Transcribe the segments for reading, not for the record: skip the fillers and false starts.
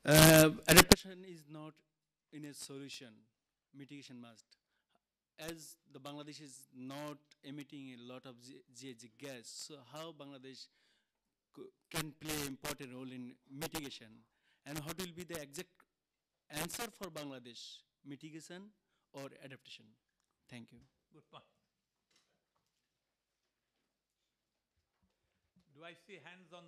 Adaptation is not in a solution. Mitigation must. As the Bangladesh is not emitting a lot of GHG gas, so how Bangladesh can play important role in mitigation, and what will be the exact answer for Bangladesh, mitigation or adaptation? Thank you. Good point. Do I see hands on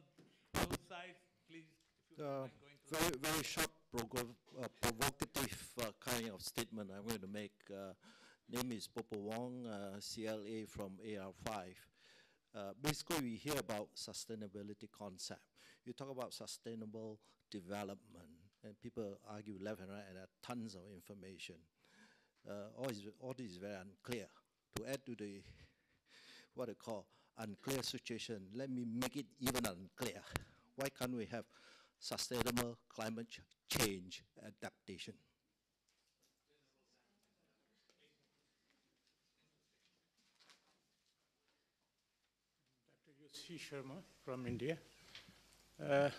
both sides? Please, if you don't mind going to Very, very short, provocative kind of statement I'm going to make. Name is Popo Wong, CLA from AR5. Basically, we hear about sustainability concept. You talk about sustainable development, and people argue left and right, and there are tons of information. All this is very unclear. To add to the what I call unclear situation, let me make it even unclear. Why can't we have sustainable climate change adaptation? Dr. U.C. Sharma from India. Uh,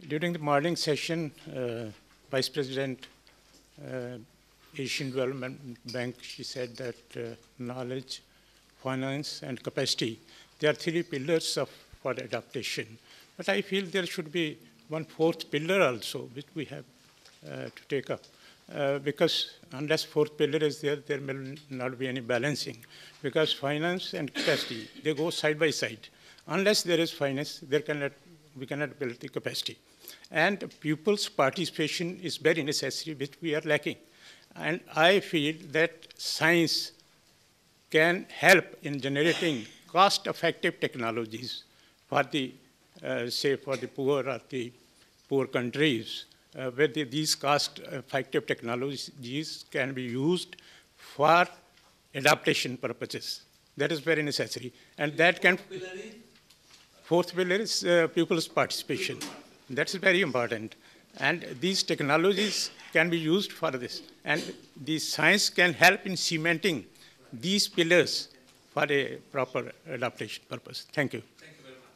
During the morning session, Vice President, Asian Development Bank, she said that knowledge, finance, and capacity, they are three pillars for adaptation. But I feel there should be one fourth pillar also, which we have to take up. Because unless fourth pillar is there, there will not be any balancing. Because finance and capacity, they go side by side. Unless there is finance, we cannot build the capacity. And pupils' participation is very necessary, which we are lacking. And I feel that science can help in generating cost-effective technologies for the, say, for the poor or the poor countries, where these cost-effective technologies can be used for adaptation purposes. That is very necessary. And that can... Fourth pillar is pupils' participation. That's very important. And these technologies can be used for this. And the science can help in cementing these pillars for a proper adaptation purpose. Thank you. Thank you very much.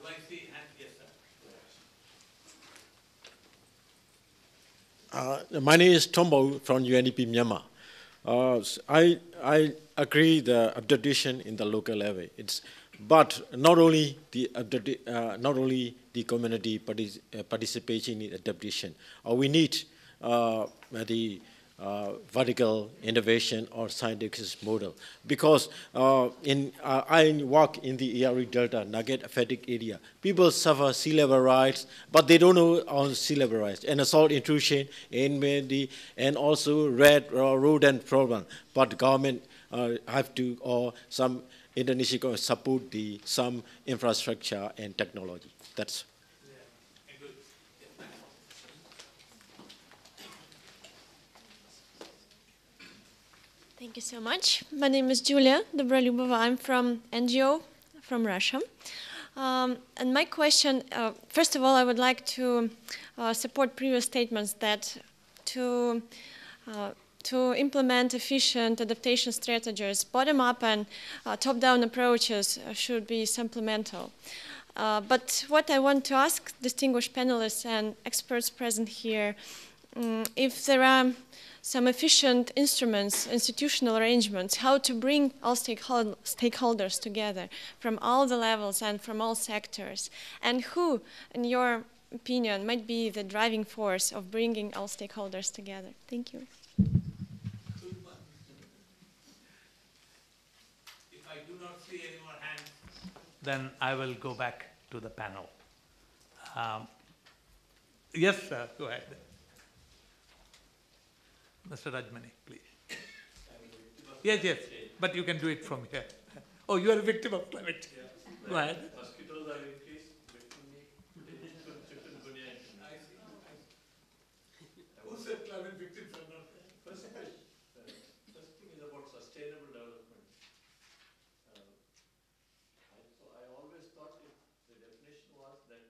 Do I see hands? Yes, sir. My name is Tombo from UNDP Myanmar. I agree the adaptation in the local level. But not only the community participation in adaptation. We need the vertical innovation or scientific model, because I work in the Erie Delta, Nugget affected area. People suffer sea level rise, but they don't know on sea level rise and salt intrusion and also red rodent problem. But government have to, or some Indonesia can support some infrastructure and technology. That's. Thank you so much. My name is Julia Dobrolubova. I'm from NGO from Russia. And my question, first of all, I would like to support previous statements that to implement efficient adaptation strategies, bottom-up and top-down approaches should be supplemental. But what I want to ask distinguished panelists and experts present here, if there are some efficient instruments, institutional arrangements, how to bring all stakeholders together from all the levels and from all sectors, and who, in your opinion, might be the driving force of bringing all stakeholders together. Thank you. If I do not see any more hands, then I will go back to the panel. Yes, sir, go ahead. Mr. Rajmani, please. Yes, yes, but you can do it from here. Oh, you are a victim of climate change. Yeah. Go ahead. Mosquitoes are increased. Chikungunya. I see. Who said climate victims are not there? First thing is about sustainable development. So I always thought the definition was that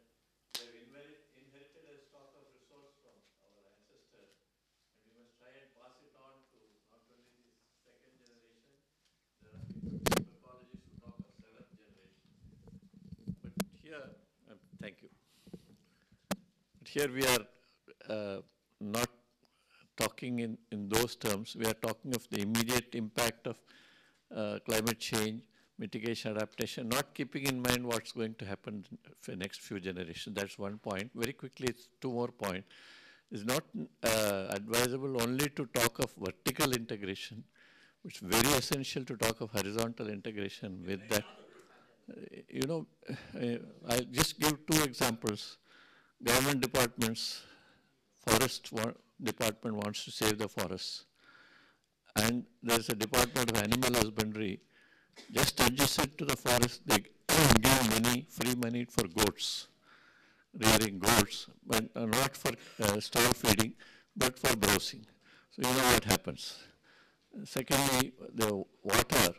we have inherited a stock of resource from our ancestors, and we must try and pass it on to not only the second generation. There are ecologists who talk of seventh generation. But here, thank you. But here we are not talking in those terms. We are talking of the immediate impact of climate change, mitigation, adaptation, not keeping in mind what's going to happen for the next few generations. That's one point. Very quickly, it's two more points. It's not advisable only to talk of vertical integration. It's very essential to talk of horizontal integration with that. You know, I'll just give two examples. Government departments, forest department wants to save the forests. And there's a department of animal husbandry. Just adjacent to the forest, they give money, free money for goats, rearing goats, but not for stall feeding, but for browsing. So you know what happens. Secondly, the water,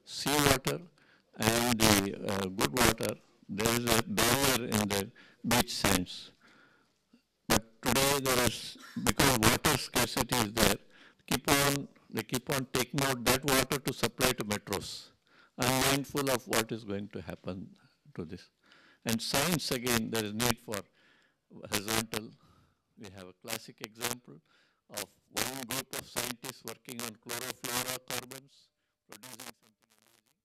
seawater and the good water, there is a barrier in the beach sands. But today there is, because water scarcity is there, they keep on taking out that water to supply to metros, unmindful of what is going to happen to this. And science, again, there is need for horizontal. We have a classic example of one group of scientists working on chlorofluorocarbons, producing something amazing,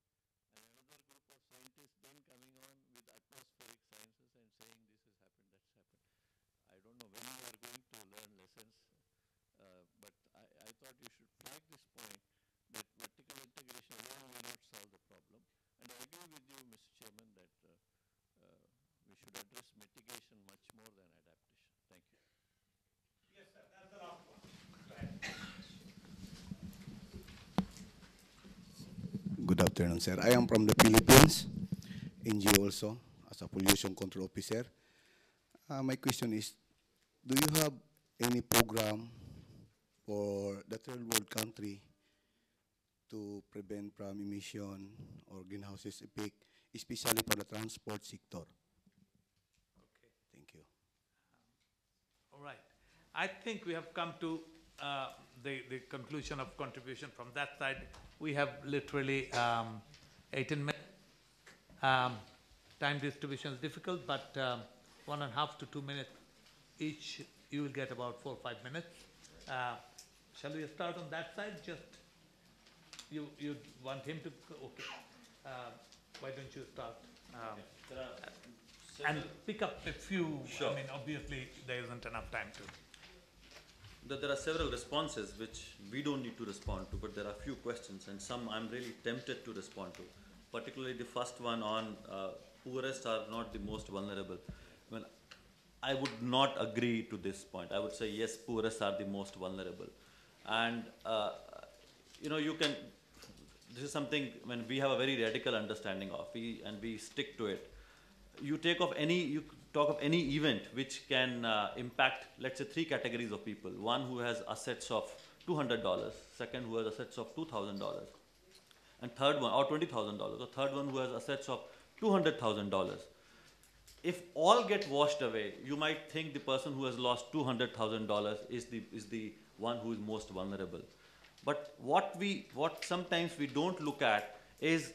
and another group of scientists then coming on with atmospheric sciences and saying this has happened, that's happened. I don't know when we are going to learn lessons, but I thought you should flag this point that vertical integration alone will not solve the problem. And I agree with you, Mr. Chairman, that we should address mitigation much more than adaptation. Thank you. Yes, sir. That's the last one. Good afternoon, sir. I am from the Philippines, NGO also, as a pollution control officer. My question is, do you have any program for the third world country to prevent from emission or greenhouse effect, especially for the transport sector? Okay. Thank you. All right. I think we have come to the conclusion of contribution from that side. We have literally 18 minutes. Time distribution is difficult, but 1.5 to 2 minutes each. You will get about 4 or 5 minutes. Shall we start on that side? Just you want him to? Okay. Why don't you start? And pick up a few. Sure. I mean, obviously there isn't enough time to. There are several responses which we don't need to respond to, but there are few questions, and some I'm really tempted to respond to. Particularly the first one on poorest are not the most vulnerable. Well, I would not agree to this point. I would say yes, poorest are the most vulnerable, and you know, you can. This is something when we have a very radical understanding of, and we stick to it. You talk of any event which can impact, let's say, 3 categories of people. One who has assets of $200, second who has assets of $2,000, and third one, or $20,000, or third one who has assets of $200,000. If all get washed away, you might think the person who has lost $200,000 is the one who is most vulnerable. But what sometimes we don't look at is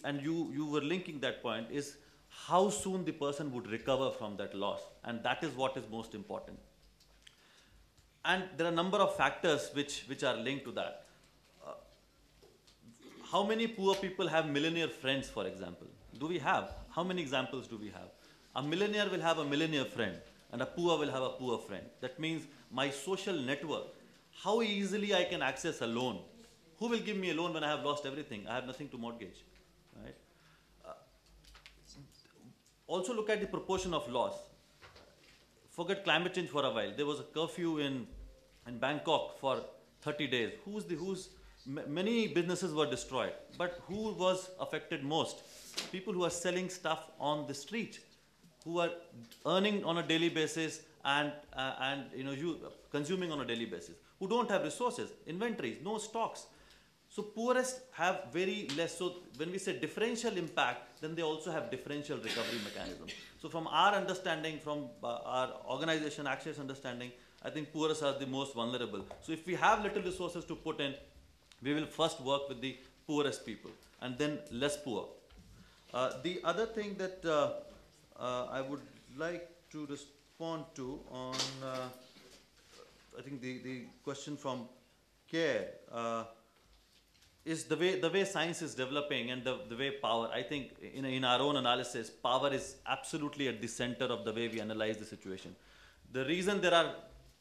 and you were linking that point, is how soon the person would recover from that loss, and that is what is most important. And there are a number of factors which are linked to that. How many poor people have millionaire friends, for example? Do we have? How many examples do we have? A millionaire will have a millionaire friend, and a poor will have a poor friend. That means my social network, how easily I can access a loan. Who will give me a loan when I have lost everything? I have nothing to mortgage, right? Also look at the proportion of loss. Forget climate change for a while. There was a curfew in Bangkok for 30 days. Many businesses were destroyed, but who was affected most? People who are selling stuff on the street, who are earning on a daily basis and consuming on a daily basis, who don't have resources, inventories, no stocks. So poorest have very less. So when we say differential impact, then they also have differential recovery mechanism. So from our understanding, from our organization Access understanding, I think poorest are the most vulnerable. So if we have little resources to put in, we will first work with the poorest people and then less poor. The other thing that I would like to respond to on, I think the question from Care, is the way science is developing and the way power, I think in our own analysis, power is absolutely at the center of the way we analyze the situation. The reason there are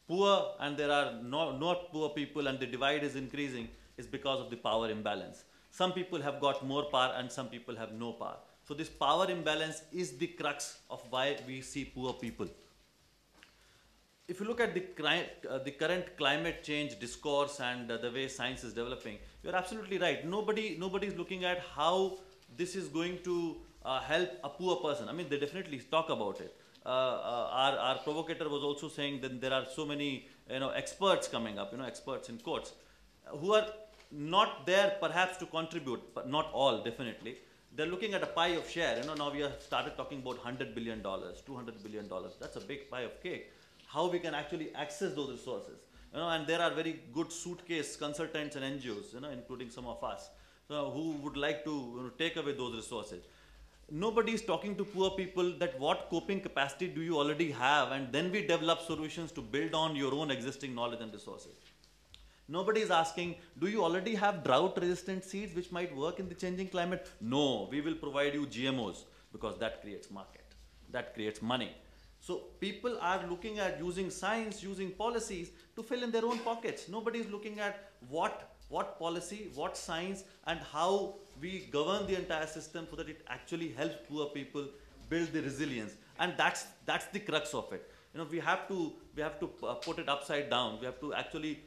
poor and there are not poor people and the divide is increasing is because of the power imbalance. Some people have got more power and some people have no power. So this power imbalance is the crux of why we see poor people. If you look at the current climate change discourse and the way science is developing, you're absolutely right. Nobody is looking at how this is going to help a poor person. I mean, they definitely talk about it. Our provocator was also saying that there are so many experts coming up, experts in quotes, who are not there perhaps to contribute, but not all, definitely. They're looking at a pie of share. Now we have started talking about $100 billion, $200 billion. That's a big pie of cake. How we can actually access those resources, and there are very good suitcase consultants and NGOs, including some of us, who would like to take away those resources. Nobody is talking to poor people that what coping capacity do you already have, and then we develop solutions to build on your own existing knowledge and resources. Nobody is asking, do you already have drought-resistant seeds which might work in the changing climate? No, we will provide you GMOs because that creates market, that creates money. So people are looking at using science, using policies to fill in their own pockets. Nobody is looking at what policy, what science, and how we govern the entire system so that it actually helps poor people build the resilience. And that's the crux of it. We have to put it upside down. We have to actually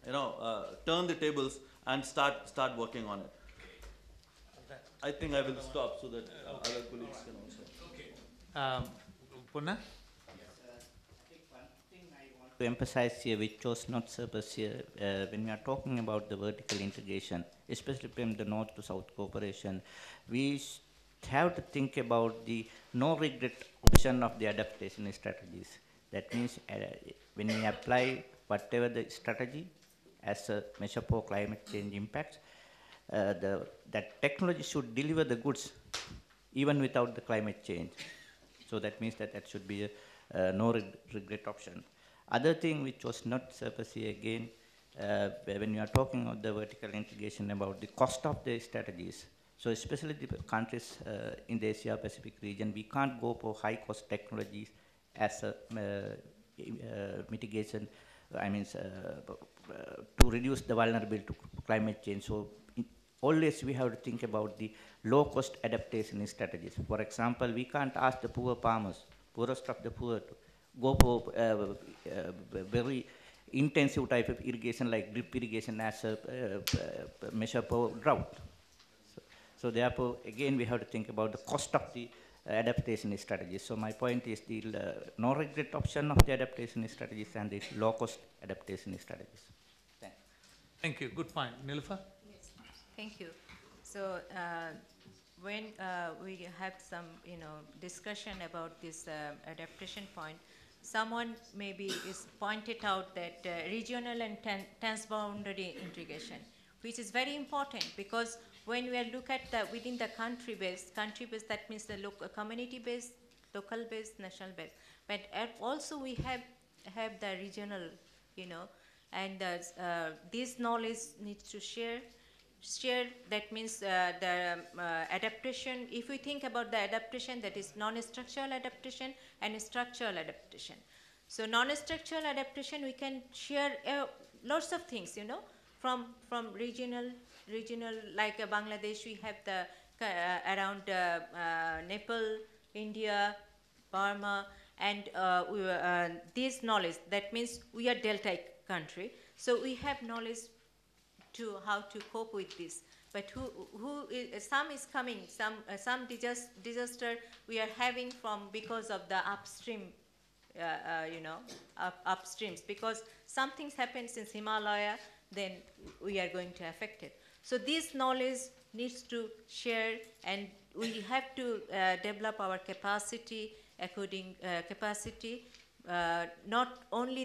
turn the tables and start working on it. I think I will stop so that other colleagues can also. Punna? To emphasize here, which was not surplus here, when we are talking about the vertical integration, especially from the north to south cooperation, we have to think about the no regret option of the adaptation strategies. That means when we apply whatever the strategy as a measure for climate change impacts, that technology should deliver the goods even without the climate change. So that means that should be a no regret option. Other thing which was not surface here again, when we are talking about the vertical integration about the cost of the strategies, so especially the countries in the Asia Pacific region, we can't go for high cost technologies as a mitigation, to reduce the vulnerability to climate change. So always we have to think about the low cost adaptation strategies. For example, we can't ask the poor farmers, poorest of the poor, to go for very intensive type of irrigation like drip irrigation as a measure for drought. So therefore, again, we have to think about the cost of the adaptation strategies. So my point is the no regret option of the adaptation strategies and the low cost adaptation strategies. Thanks. Thank you. Good point. Niloufar? Yes. Thank you. So when we had some discussion about this adaptation point, someone maybe is pointed out that regional and transboundary integration, which is very important because when we look at within the country based, that means the local community based, local based, national based, but also we have the regional, and this knowledge needs to share. That means the adaptation. If we think about the adaptation, that is non-structural adaptation and structural adaptation. So non-structural adaptation, we can share lots of things, from regional like Bangladesh, we have the around Nepal, India, Burma, and this knowledge. That means we are deltaic country, so we have knowledge to how to cope with this. But some is coming, some disaster we are having because of the upstream, upstreams, because something happens in Himalaya, then we are going to affect it. So this knowledge needs to share, and we have to develop our capacity not only